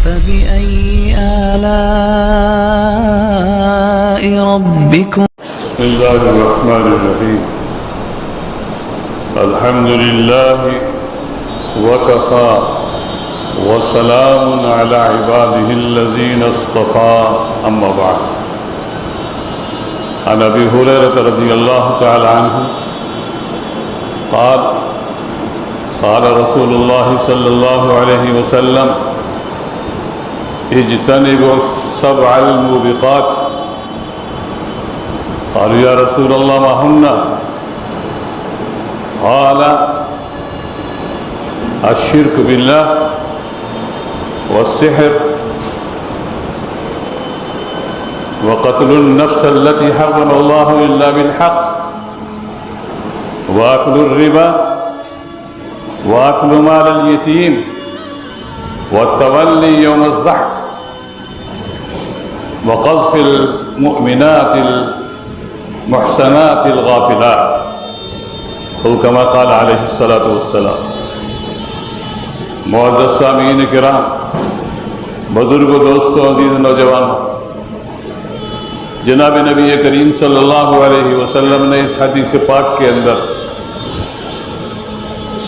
فبأي آلاء ربكم بسم الله الرحمن الرحيم الحمد لله وكفى وسلام على عباده الذين اصطفى أما بعد عن أبي هريرة رضي الله تعالى عنه قال قال رسول الله صلى الله عليه وسلم اجتنبوا السبع الموبقات قالوا يا رسول الله ما هن قال الشرك بالله والسحر وقتل النفس التي حرم الله إلا بالحق وأكل الربا وأكل مال اليتيم والتولي يوم الزحف وقذف المؤمنات المحسنات الغافلات او كما قال عليه الصلاة والسلام۔ معزز سامعین کرام، بزرگوں، دوستوں، عزیز نوجوانوں، جناب نبی کریم صلی اللہ علیہ وسلم نے اس حدیث پاک کے اندر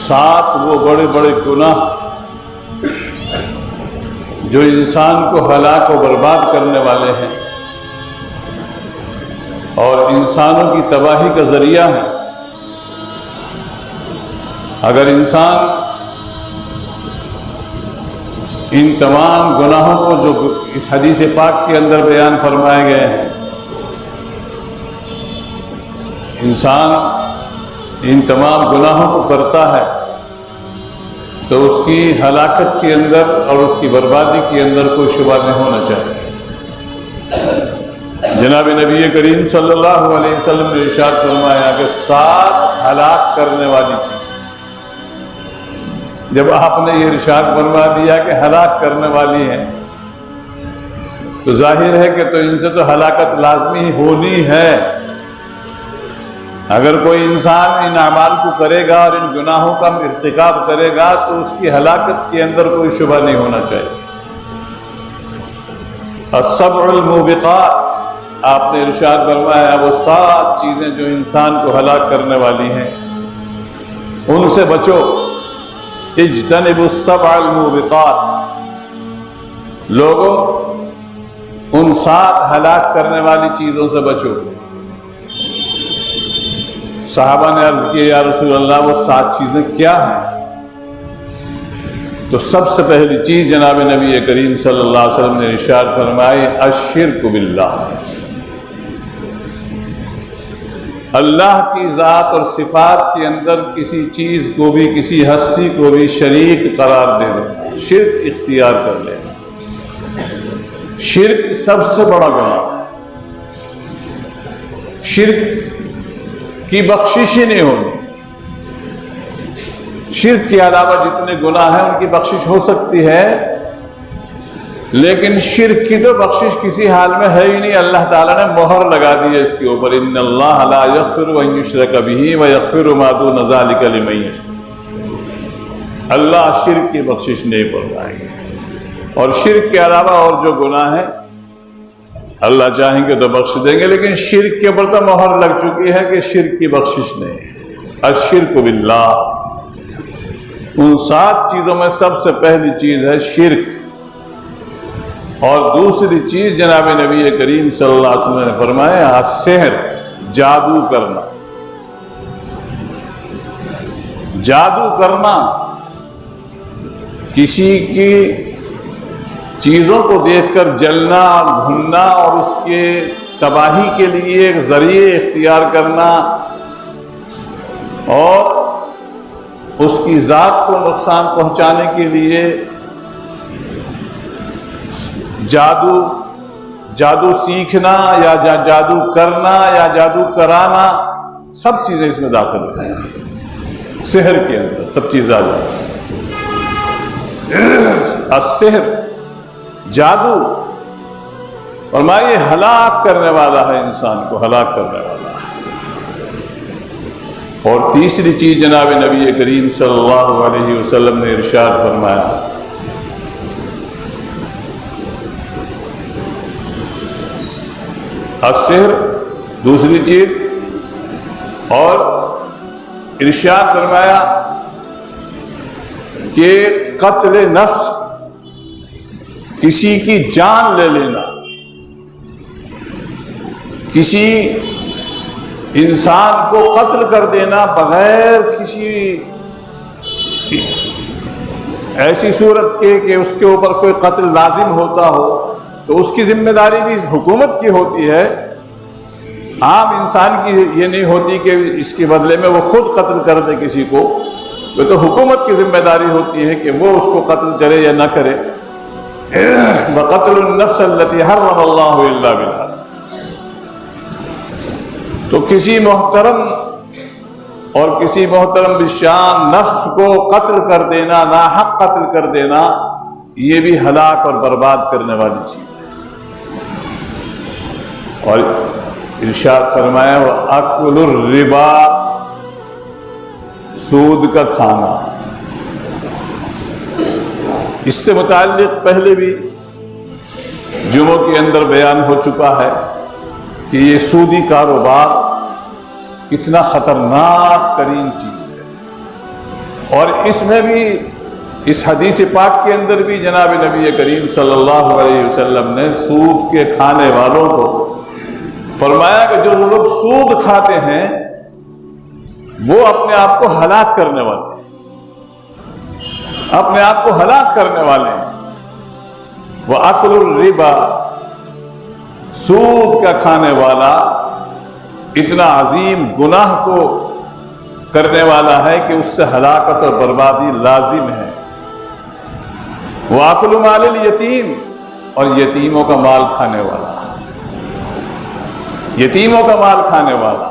7 وہ بڑے بڑے گناہ جو انسان کو ہلاک و برباد کرنے والے ہیں اور انسانوں کی تباہی کا ذریعہ ہیں، اگر انسان ان تمام گناہوں کو جو اس حدیث پاک کے اندر بیان فرمائے گئے ہیں، انسان ان تمام گناہوں کو کرتا ہے تو اس کی ہلاکت کے اندر اور اس کی بربادی کے اندر کوئی شبہ نہیں ہونا چاہیے۔ جناب نبی کریم صلی اللہ علیہ وسلم نے ارشاد فرمایا کہ 7 ہلاک کرنے والی چیز، جب آپ نے یہ ارشاد فرما دیا کہ ہلاک کرنے والی ہیں تو ظاہر ہے کہ تو ان سے تو ہلاکت لازمی ہونی ہے۔ اگر کوئی انسان ان اعمال کو کرے گا اور ان گناہوں کا ارتکاب کرے گا تو اس کی ہلاکت کے اندر کوئی شبہ نہیں ہونا چاہیے۔ السبع الموبقات، آپ نے ارشاد فرمایا وہ 7 چیزیں جو انسان کو ہلاک کرنے والی ہیں، ان سے بچو۔ اجتنبوا السبع الموبقات، لوگوں ان 7 ہلاک کرنے والی چیزوں سے بچو۔ صحابہ نے عرض کیا یا رسول اللہ وہ 7 چیزیں کیا ہیں؟ تو سب سے پہلی چیز جناب نبی کریم صلی اللہ علیہ وسلم نے ارشاد فرمائی الشرک باللہ، اللہ کی ذات اور صفات کے اندر کسی چیز کو بھی، کسی ہستی کو بھی شریک قرار دے دینا، شرک اختیار کر لینا۔ شرک سب سے بڑا گناہ ہے، شرک کی بخشش ہی نہیں ہونی۔ شرک کے علاوہ جتنے گناہ ہیں ان کی بخشش ہو سکتی ہے، لیکن شرک کی تو بخشش کسی حال میں ہے ہی نہیں۔ اللہ تعالیٰ نے مہر لگا دی ہے اس کے اوپر، ان اللہ لا یغفر ان یشرک بہ ویغفر ما دون ذلک لمن یشاء۔ اللہ شرک کی بخشش نہیں فرمائیں گے، اور شرک کے علاوہ اور جو گناہ ہیں اللہ چاہیں گے تو بخش دیں گے، لیکن شرک کے اوپر تو مہر لگ چکی ہے کہ شرک کی بخشش نہیں ہے۔ الشرک باللہ، ان 7 چیزوں میں سب سے پہلی چیز ہے شرک، اور دوسری چیز جناب نبی کریم صلی اللہ علیہ وسلم نے فرمایا السحر، جادو کرنا۔ جادو کرنا کسی کی چیزوں کو دیکھ کر جلنا، بھننا اور اس کے تباہی کے لیے ایک ذریعے اختیار کرنا اور اس کی ذات کو نقصان پہنچانے کے لیے جادو سیکھنا یا جادو کرنا یا جادو کرانا، سب چیزیں اس میں داخل ہو جاتی ہیں۔ سحر کے اندر سب چیزیں آ جاتی ہیں۔ السحر، جادو، فرمایا یہ ہلاک کرنے والا ہے، انسان کو ہلاک کرنے والا ہے۔ اور تیسری چیز جناب نبی کریم صلی اللہ علیہ وسلم نے ارشاد فرمایا السحر دوسری چیز، اور ارشاد فرمایا کہ قتل نفس، کسی کی جان لے لینا، کسی انسان کو قتل کر دینا بغیر کسی ایسی صورت کے کہ اس کے اوپر کوئی قتل لازم ہوتا ہو، تو اس کی ذمہ داری بھی حکومت کی ہوتی ہے، عام انسان کی یہ نہیں ہوتی کہ اس کے بدلے میں وہ خود قتل کر دے کسی کو، وہ تو حکومت کی ذمہ داری ہوتی ہے کہ وہ اس کو قتل کرے یا نہ کرے۔ وَقَتْلُ النَّفْسَ الَّتِي حَرَّمَ اللَّهُ إِلَّا بِالْحَقِّ، تو کسی محترم اور کسی محترم بالشان نفس کو قتل کر دینا، ناحق قتل کر دینا، یہ بھی ہلاک اور برباد کرنے والی چیز ہے۔ اور ارشاد فرمایا وَأَكْلُ الرِّبَا، سود کا کھانا۔ اس سے متعلق پہلے بھی جمعوں کے اندر بیان ہو چکا ہے کہ یہ سودی کاروبار کتنا خطرناک ترین چیز ہے، اور اس میں بھی اس حدیث پاک کے اندر بھی جناب نبی کریم صلی اللہ علیہ وسلم نے سود کے کھانے والوں کو فرمایا کہ جو لوگ سود کھاتے ہیں وہ اپنے آپ کو ہلاک کرنے والے ہیں، اپنے آپ کو ہلاک کرنے والے ہیں۔ وَأَكْلُ الرِّبَا، سود کا کھانے والا اتنا عظیم گناہ کو کرنے والا ہے کہ اس سے ہلاکت اور بربادی لازم ہے۔ وَأَكْلُ مَالِ الْيَتِيمِ، اور یتیموں کا مال کھانے والا، یتیموں کا مال کھانے والا۔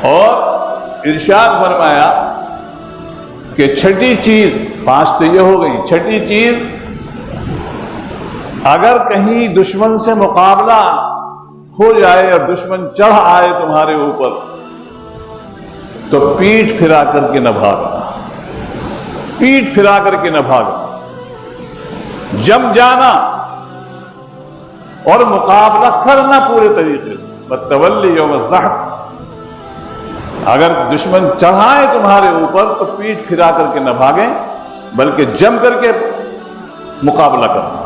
اور ارشاد فرمایا کہ چھٹی چیز، 5 تو یہ ہو گئی، چھٹی چیز اگر کہیں دشمن سے مقابلہ ہو جائے اور دشمن چڑھ آئے تمہارے اوپر تو پیٹھ پھرا کر کے نہ بھاگنا، پیٹھ پھرا کر کے نہ بھاگنا، جم جانا اور مقابلہ کرنا پورے طریقے سے۔ بتولی یوم الزحف، اگر دشمن چڑھائے تمہارے اوپر تو پیٹھ پھرا کر کے نہ بھاگیں بلکہ جم کر کے مقابلہ کرنا۔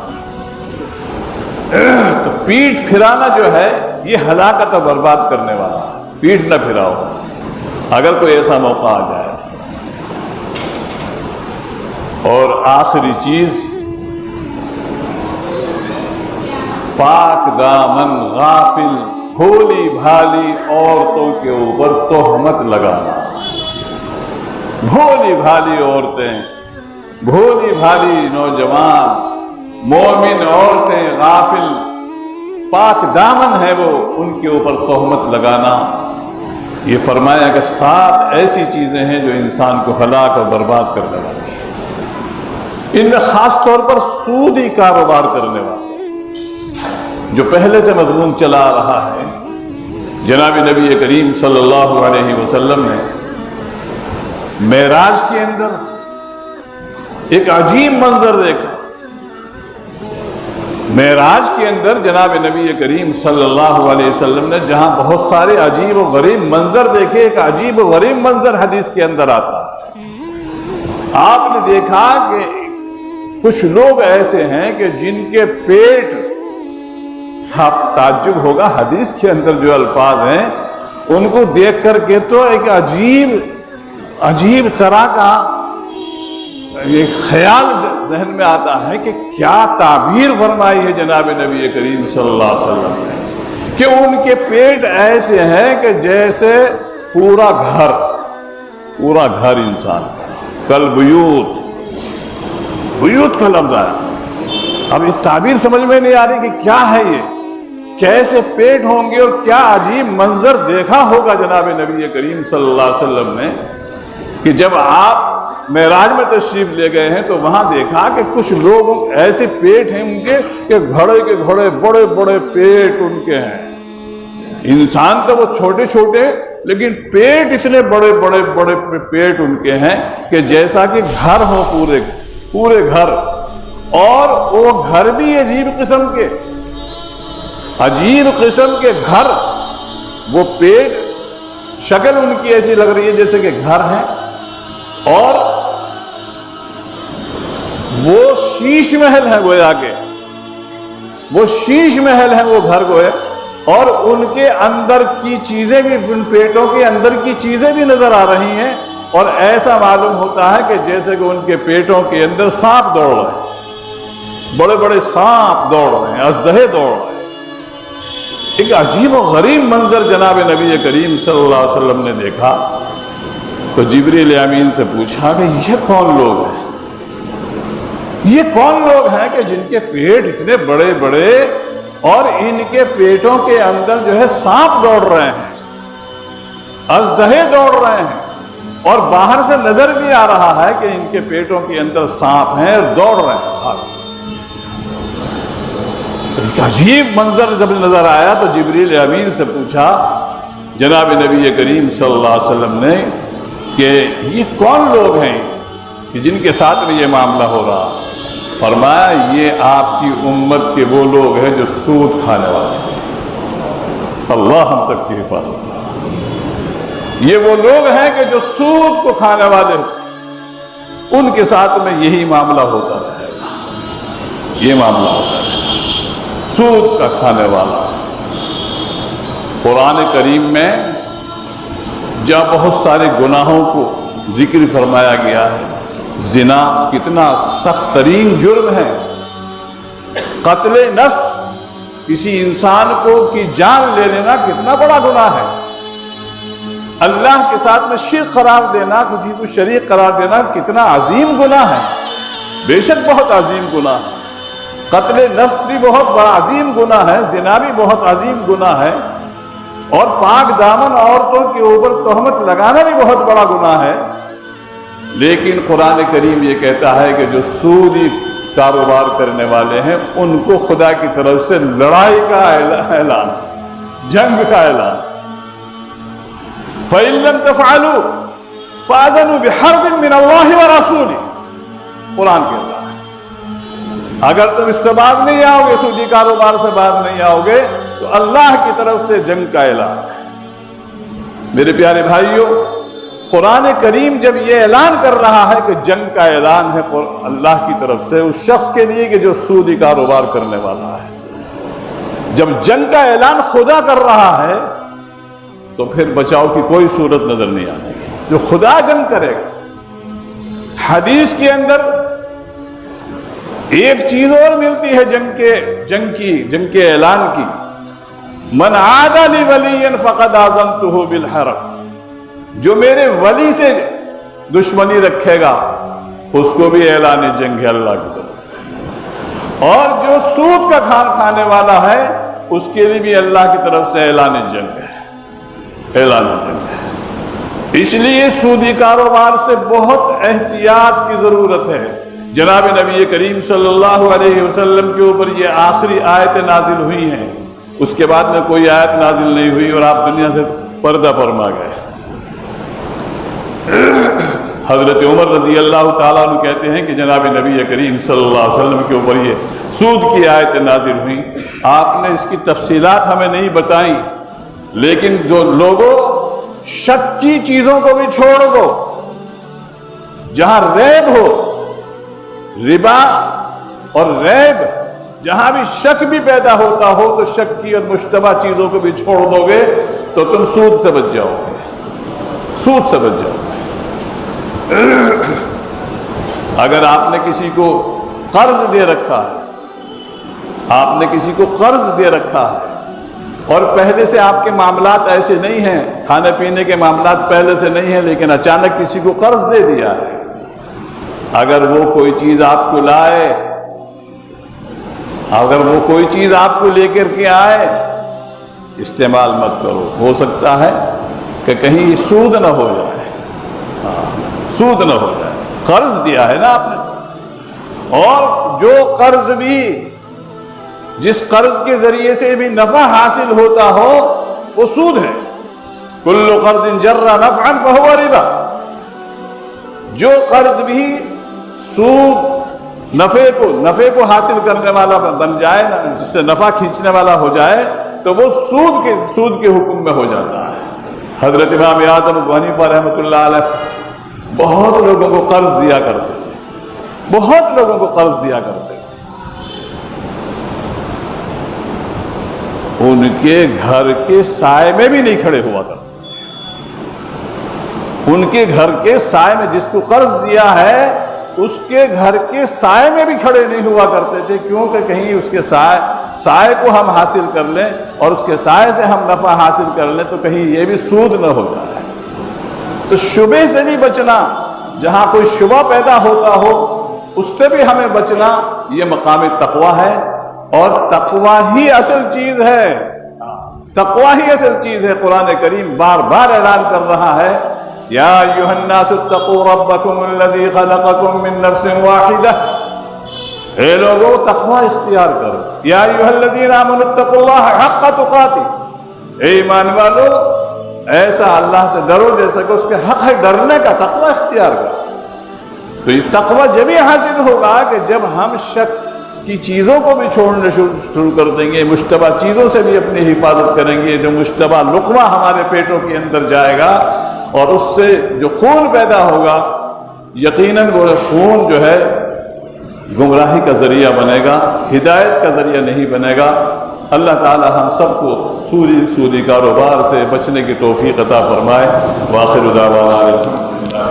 تو پیٹھ پھرانا جو ہے یہ ہلاکت اور برباد کرنے والا ہے، پیٹھ نہ پھراؤ اگر کوئی ایسا موقع آ جائے۔ اور آخری چیز، پاک دامن غافل بھولی بھالی عورتوں کے اوپر تہمت لگانا۔ بھولی بھالی عورتیں، بھولی بھالی نوجوان مومن عورتیں غافل پاک دامن ہے وہ، ان کے اوپر تہمت لگانا۔ یہ فرمایا کہ 7 ایسی چیزیں ہیں جو انسان کو ہلاک اور برباد کرنے والی ہیں۔ ان میں خاص طور پر سودی کاروبار کرنے والے، جو پہلے سے مضمون چلا رہا ہے، جناب نبی کریم صلی اللہ علیہ وسلم نے معراج کے اندر ایک عجیب منظر دیکھا۔ معراج کے اندر جناب نبی کریم صلی اللہ علیہ وسلم نے جہاں بہت سارے عجیب و غریب منظر دیکھے، ایک عجیب و غریب منظر حدیث کے اندر آتا ہے۔ آپ نے دیکھا کہ کچھ لوگ ایسے ہیں کہ جن کے پیٹ، آپ تعجب ہوگا حدیث کے اندر جو الفاظ ہیں ان کو دیکھ کر کے تو ایک عجیب طرح کا یہ خیال ذہن میں آتا ہے کہ کیا تعبیر فرمائی ہے جناب نبی کریم صلی اللہ علیہ وسلم نے، کہ ان کے پیٹ ایسے ہیں کہ جیسے پورا گھر انسان کا، کل بیوت کا لفظ آیا۔ اب اس تعبیر سمجھ میں نہیں آ رہی کہ کیا ہے یہ، کیسے پیٹ ہوں گے اور کیا عجیب منظر دیکھا ہوگا جناب نبی کریم صلی اللہ علیہ وسلم نے کہ جب آپ معراج میں تشریف لے گئے ہیں تو وہاں دیکھا کہ کچھ لوگ ایسے پیٹ ہیں ان کے کہ گھڑے کے گھڑے بڑے بڑے پیٹ ان کے ہیں۔ انسان تو وہ چھوٹے چھوٹے لیکن پیٹ اتنے بڑے بڑے بڑے پیٹ ان کے ہیں کہ جیسا کہ گھر ہو، پورے گھر، اور وہ گھر بھی عجیب قسم کے۔ عجیب قسم کے گھر، وہ پیٹ شکل ان کی ایسی لگ رہی ہے جیسے کہ گھر ہیں، اور وہ شیش محل ہے گویا کہ وہ شیش محل ہے وہ گھر گویا، اور ان کے اندر کی چیزیں بھی، ان پیٹوں کے اندر کی چیزیں بھی نظر آ رہی ہیں، اور ایسا معلوم ہوتا ہے کہ جیسے کہ ان کے پیٹوں کے اندر سانپ دوڑ رہے ہیں، بڑے بڑے سانپ دوڑ رہے ہیں، اژدہے دوڑ رہے ہیں۔ ایک عجیب و غریب منظر جناب نبی کریم صلی اللہ علیہ وسلم نے دیکھا تو جبریل امین سے پوچھا کہ یہ کون لوگ ہیں، یہ کون لوگ ہیں کہ جن کے پیٹ اتنے بڑے بڑے اور ان کے پیٹوں کے اندر جو ہے سانپ دوڑ رہے ہیں، اژدہے دوڑ رہے ہیں، اور باہر سے نظر بھی آ رہا ہے کہ ان کے پیٹوں کے اندر سانپ ہیں اور دوڑ رہے ہیں بھاگ۔ ایک عجیب منظر جب نظر آیا تو جبریل امین سے پوچھا جناب نبی کریم صلی اللہ علیہ وسلم نے کہ یہ کون لوگ ہیں کہ جن کے ساتھ میں یہ معاملہ ہو رہا؟ فرمایا یہ آپ کی امت کے وہ لوگ ہیں جو سود کھانے والے ہیں۔ اللہ ہم سب کی حفاظت کرے۔ یہ وہ لوگ ہیں کہ جو سود کو کھانے والے ہیں، ان کے ساتھ میں یہی معاملہ ہوتا رہے گا، یہ معاملہ ہوتا رہے گا، سود کا کھانے والا۔ قرآن کریم میں جب بہت سارے گناہوں کو ذکر فرمایا گیا ہے، زنا کتنا سخت ترین جرم ہے، قتل نفس، کسی انسان کو کی جان لے لینا کتنا بڑا گناہ ہے، اللہ کے ساتھ میں شرک قرار دینا، کسی کو شریک قرار دینا کتنا عظیم گناہ ہے، بے شک بہت عظیم گناہ ہے۔ قتل نفس بھی بہت بڑا عظیم گناہ ہے، زنا بھی بہت عظیم گناہ ہے، اور پاک دامن عورتوں کے اوپر تہمت لگانا بھی بہت بڑا گناہ ہے۔ لیکن قرآن کریم یہ کہتا ہے کہ جو سودی کاروبار کرنے والے ہیں ان کو خدا کی طرف سے لڑائی کا اعلان، جنگ کا اعلان۔ فَإِن لَّمْ تَفْعَلُوا فَأَذَنُوا بِحَرْبٍ مِّنَ اللَّهِ وَرَسُولِهِ، قرآن کہتا ہے اگر تم اس سے باز نہیں آؤ گے، سودی کاروبار سے باز نہیں آؤ گے، تو اللہ کی طرف سے جنگ کا اعلان ہے۔ میرے پیارے بھائیوں، قرآن کریم جب یہ اعلان کر رہا ہے کہ جنگ کا اعلان ہے اللہ کی طرف سے اس شخص کے لیے کہ جو سودی کاروبار کرنے والا ہے، جب جنگ کا اعلان خدا کر رہا ہے تو پھر بچاؤ کی کوئی صورت نظر نہیں آنے گی، جو خدا جنگ کرے گا۔ حدیث کے اندر ایک چیز اور ملتی ہے جنگ کے اعلان کی، من عاد لی ولی فقد آذنتہ بالحرب، جو میرے ولی سے دشمنی رکھے گا اس کو بھی اعلان جنگ ہے اللہ کی طرف سے، اور جو سود کا کھانے والا ہے اس کے لیے بھی اللہ کی طرف سے اعلان جنگ ہے، اعلان جنگ ہے۔ اس لیے سودی کاروبار سے بہت احتیاط کی ضرورت ہے۔ جناب نبی کریم صلی اللہ علیہ وسلم کے اوپر یہ آخری آیت نازل ہوئی ہیں، اس کے بعد میں کوئی آیت نازل نہیں ہوئی اور آپ دنیا سے پردہ فرما گئے۔ حضرت عمر رضی اللہ تعالیٰ عنہ کہتے ہیں کہ جناب نبی کریم صلی اللہ علیہ وسلم کے اوپر یہ سود کی آیت نازل ہوئی، آپ نے اس کی تفصیلات ہمیں نہیں بتائیں، لیکن جو لوگوں شک کی چیزوں کو بھی چھوڑ دو، جہاں ریب ہو، ربا اور ریب، جہاں بھی شک بھی پیدا ہوتا ہو تو شک کی اور مشتبہ چیزوں کو بھی چھوڑ دو گے تو تم سود سے بچ جاؤ گے، سود سے بچ جاؤ گے۔ اگر آپ نے کسی کو قرض دے رکھا ہے، آپ نے کسی کو قرض دے رکھا ہے اور پہلے سے آپ کے معاملات ایسے نہیں ہیں، کھانے پینے کے معاملات پہلے سے نہیں ہیں، لیکن اچانک کسی کو قرض دے دیا ہے، اگر وہ کوئی چیز آپ کو لائے، اگر وہ کوئی چیز آپ کو لے کر کے آئے، استعمال مت کرو، ہو سکتا ہے کہ کہیں سود نہ ہو جائے، سود نہ ہو جائے، قرض دیا ہے نا آپ نے۔ اور جو قرض بھی، جس قرض کے ذریعے سے بھی نفع حاصل ہوتا ہو وہ سود ہے۔ کل قرض جر نفعا فهو ربا، جو قرض بھی سود نفع کو حاصل کرنے والا بن جائے، جس سے نفع کھینچنے والا ہو جائے، تو وہ سود کے حکم میں ہو جاتا ہے۔ حضرت امام اعظم ابو حنیفہ رحمۃ اللہ علیہ بہت لوگوں کو قرض دیا کرتے تھے، بہت لوگوں کو قرض دیا کرتے تھے۔ ان کے گھر کے سائے میں بھی نہیں کھڑے ہوا کرتے تھے، ان کے گھر کے سائے میں، جس کو قرض دیا ہے اس کے گھر کے سائے میں بھی کھڑے نہیں ہوا کرتے تھے، کیونکہ کہیں اس کے سائے کو ہم حاصل کر لیں اور اس کے سائے سے ہم نفع حاصل کر لیں تو کہیں یہ بھی سود نہ ہو جائے۔ تو شبہ سے بھی بچنا، جہاں کوئی شبہ پیدا ہوتا ہو اس سے بھی ہمیں بچنا، یہ مقام تقویٰ ہے، اور تقویٰ ہی اصل چیز ہے، تقویٰ ہی اصل چیز ہے۔ قرآن کریم بار بار اعلان کر رہا ہے، یا ایھا الناس اتقوا ربکم الذی خلقکم من نفس واحدہ، اے لوگو تقویٰ اختیار کرو، یا ایھا الذین آمنوا اتقوا اللہ حق تقاتہ، اے ایمان والو ایسا اللہ سے ڈرو جیسا کہ اس کے حق ہے ڈرنے کا، تقویٰ اختیار کرو۔ تو یہ تقویٰ جبھی حاصل ہوگا کہ جب ہم شک کی چیزوں کو بھی چھوڑنے شروع کر دیں گے، مشتبہ چیزوں سے بھی اپنی حفاظت کریں گے۔ جو مشتبہ لقمہ ہمارے پیٹوں کے اندر جائے گا اور اس سے جو خون پیدا ہوگا، یقیناً وہ خون جو ہے گمراہی کا ذریعہ بنے گا، ہدایت کا ذریعہ نہیں بنے گا۔ اللہ تعالی ہم سب کو سودی کاروبار سے بچنے کی توفیق عطا فرمائے۔ وآخر دعوانا الحمدللہ۔